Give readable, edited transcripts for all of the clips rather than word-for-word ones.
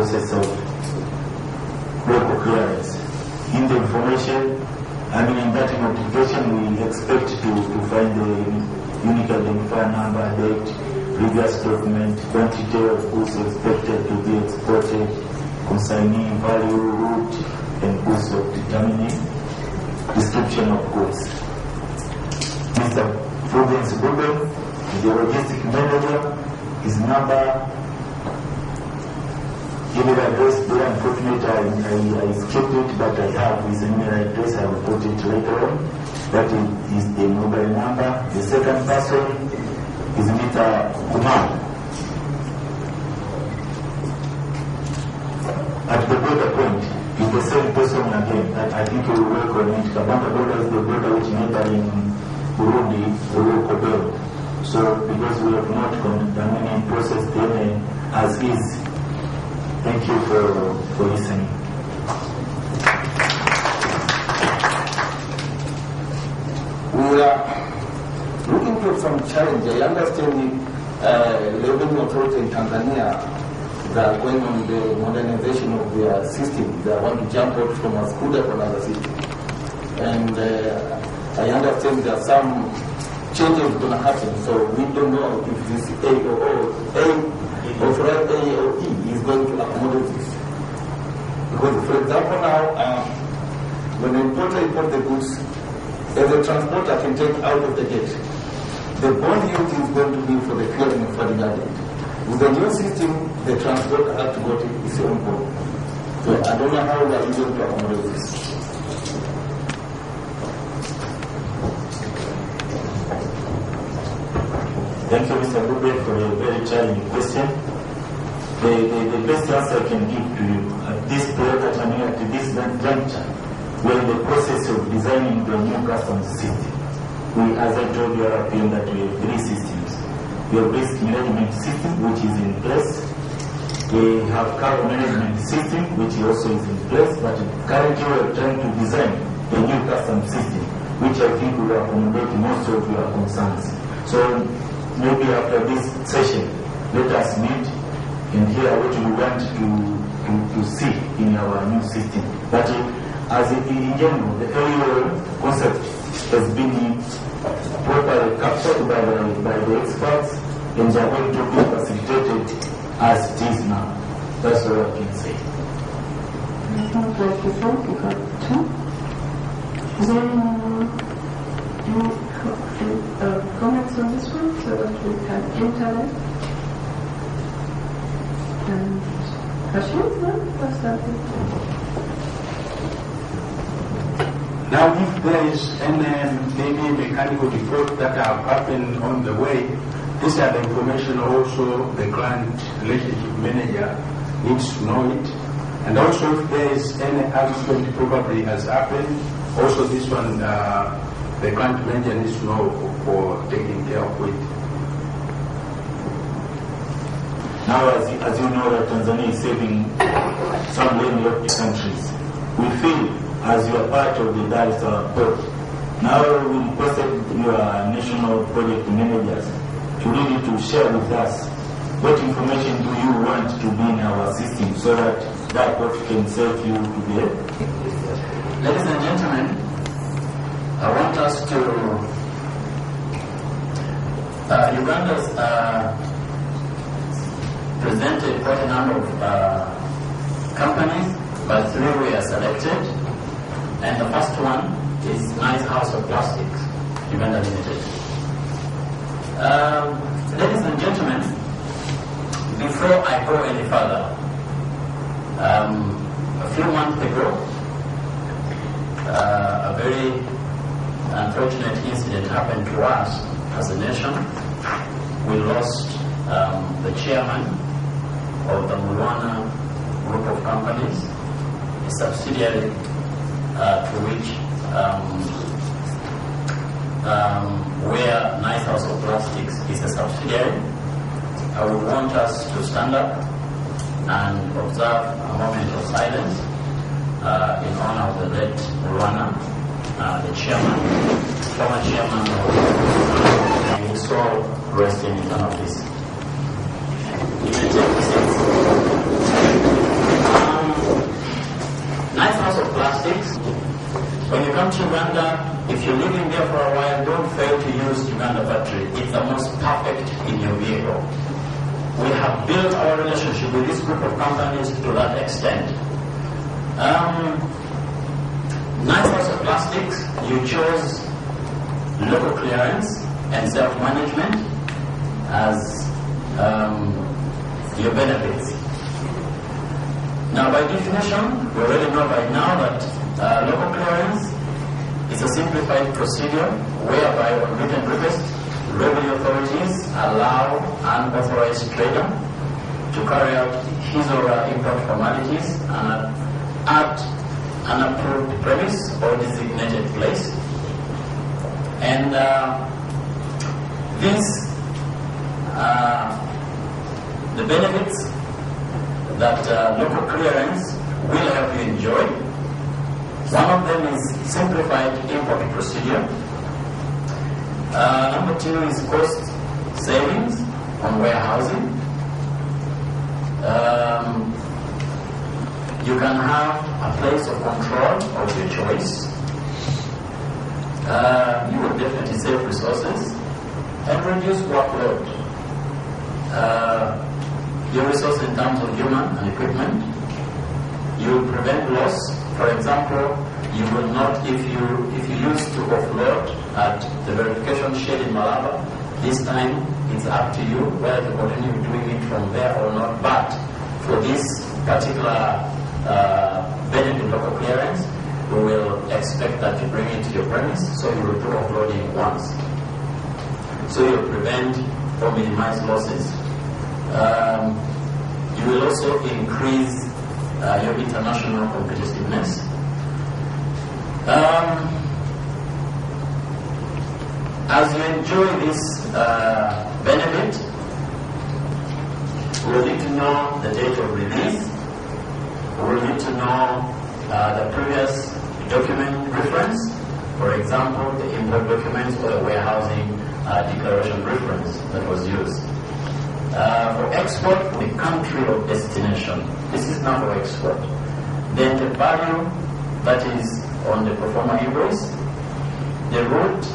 process of local clearance. In the information, in that notification, we expect to find the unique identifier number, date, previous document, quantity of goods expected to be exported, consignee value, route, and goods of determining description of goods. Mr. Prudence Ruben, the logistic manager, his number, email address, there unfortunately I skipped it, but I have his email address, I will put it later on. That is the mobile number. The second person is Mr. Kumar. At the border point, is the same person again. I think we will work on it. Kabanga border is the border which neighboring Burundi, Kobel. So because we have not contaminated process DNA as is. Thank you for listening. We are looking for some challenge. I understand the revenue authority in Tanzania, they are going on the modernization of their system. They want to jump out from a school to another city. And I understand there are some changes going to happen, so we don't know if this authorized AOE is going to accommodate this. Because, for example, now, when the importer imports the goods, as a transporter can take out of the gate, the bond yield is going to be for the clearing of value added. With the new system, the transporter has to go to its own bond. So I don't know how we are going to accommodate this. Thank you, Mr. Bube, for a very challenging question. The best answer I can give to you at this point, at this juncture, we're in the process of designing the new customs system. We, as I told you, RPM, that we have 3 systems. We have risk management system, which is in place. We have cargo management system, which also is in place, but currently we are trying to design a new customs system, which I think will accommodate most of your concerns. So maybe after this session, let us meet and hear what we want to see in our new system. But as in general, the AOE concept has been properly captured by the experts, and they are going to be facilitated as it is now. That's all I can say. Sounds like you thought you got 2. Is there any comments on this one so that we can internet? And questions? No? What's that? Now, if there is any maybe mechanical default that have happened on the way, these are the information also the client relationship manager needs to know it. And also if there is any accident probably has happened, also this one the client manager needs to know for taking care of it. Now, as you know, that Tanzania is saving some landlocked countries. We feel, as you are part of the Dar es Salaam port, now we requested your national project managers to really to share with us what information do you want to be in our system so that port can serve you to be able. Ladies and gentlemen, I want us to Uganda's presented quite a number of companies, but 3 were selected. And the first one is Nice House of Plastics, Uganda Limited. Ladies and gentlemen, before I go any further, a few months ago, a very unfortunate incident happened to us as a nation. We lost the chairman of the Mulwana group of companies, a subsidiary to which where Nice House of Plastics is a subsidiary. I would want us to stand up and observe a moment of silence in honor of the late Mulwana, the chairman, former chairman of his soul rest in eternal peace. You may take seats. want Uganda, if you're living there for a while, don't fail to use Uganda battery. It's the most perfect in your vehicle. We have built our relationship with this group of companies to that extent. Nice House of Plastics, you chose local clearance and self-management as your benefits. Now, by definition, we already know by now that local clearance is a simplified procedure whereby on written request, revenue authorities allow an authorized trader to carry out his or her import formalities at an approved premise or designated place. And the benefits that local clearance will help you enjoy. One of them is simplified import procedure. Number two is cost savings on warehousing. You can have a place of control of your choice. You will definitely save resources and reduce workload. Your resources in terms of human and equipment. You will prevent loss. For example, you will not, if you used to offload at the verification shed in Malaba, this time it's up to you whether to continue doing it from there or not. But for this particular benefit local clearance, we will expect that you bring it to your premise, so you will do offloading once. So you'll prevent or minimize losses. You will also increase your international competitiveness. As you enjoy this benefit, we'll need to know the date of release. We'll need to know the previous document reference, for example, the import documents or the warehousing declaration reference that was used. For export, the country of destination. This is now for export. Then the value that is on the pro forma invoice, the route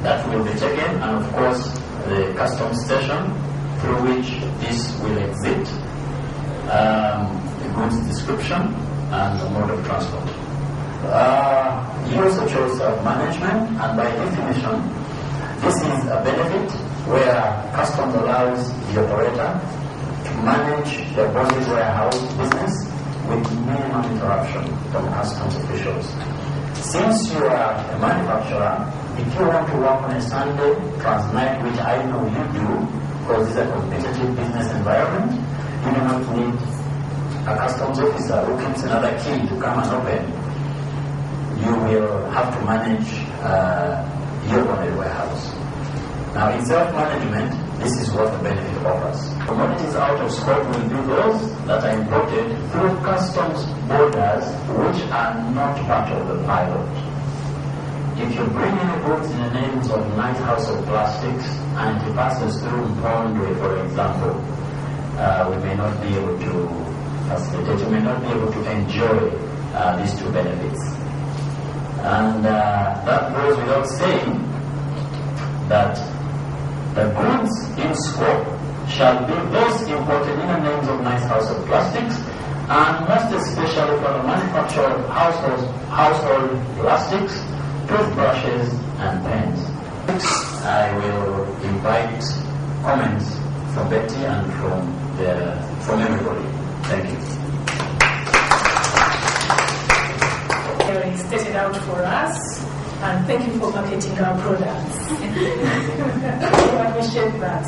that will be taken, and of course the customs station through which this will exit, the goods description, and the mode of transport. You also chose management, and by definition, this is a benefit where customs allows the operator to manage the bonded warehouse business with minimum interruption from customs officials. Since you are a manufacturer, if you want to work on a Sunday, transnight, which I know you do, because it's a competitive business environment, you do not need a customs officer who keeps another key to come and open. You will have to manage your bonded warehouse. Now, in self-management, this is what the benefit offers. Commodities out of scope will be those that are imported through customs borders which are not part of the pilot. If you bring in goods in the names of Nice House of Plastics and it passes through Mpondwe, for example, we may not be able to facilitate, you may not be able to enjoy these two benefits. And that goes without saying that the goods in scope shall be those imported in the names of Nice House of Plastics, and most especially for the manufacture of household plastics, toothbrushes, and pens. I will invite comments from Betty and from everybody. Thank you. Very stated out for us. And thank you for marketing our products. I appreciate that.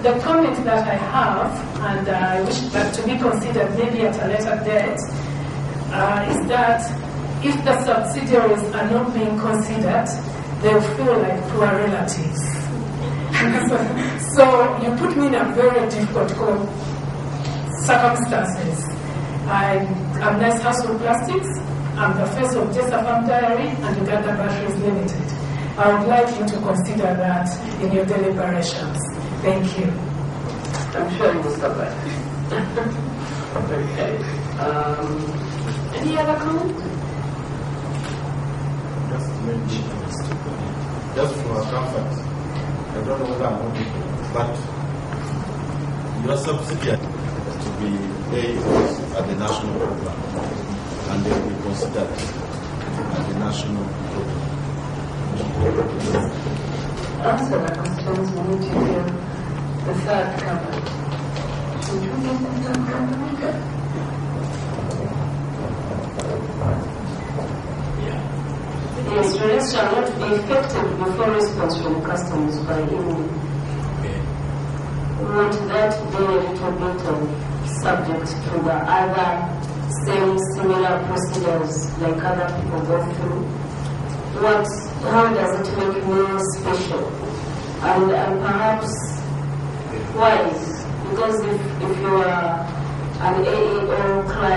The comment that I have, and I wish that to be considered maybe at a later date, is that if the subsidiaries are not being considered, they'll feel like poor relatives. So you put me in a very difficult circumstances. I'm Nice House of Plastics. I'm the face of Jesafam Diary and Uganda Batteries Limited. I would like you to consider that in your deliberations. Thank you. I'm sure you will stop that. Okay. Any other comment? just maybe just for our comfort. I don't know whether I'm audible, but your subsidy to be paid at the national program, and they will be considered at the national program. Answer the questions, we need to hear the third covered. Did you get the third covered? Yes, release shall not be effective before response from customs by email. We want that to be a little bit of subject to the other same similar procedures like other people go through. How does it make it more special? And perhaps why? Because if you are an AAO client,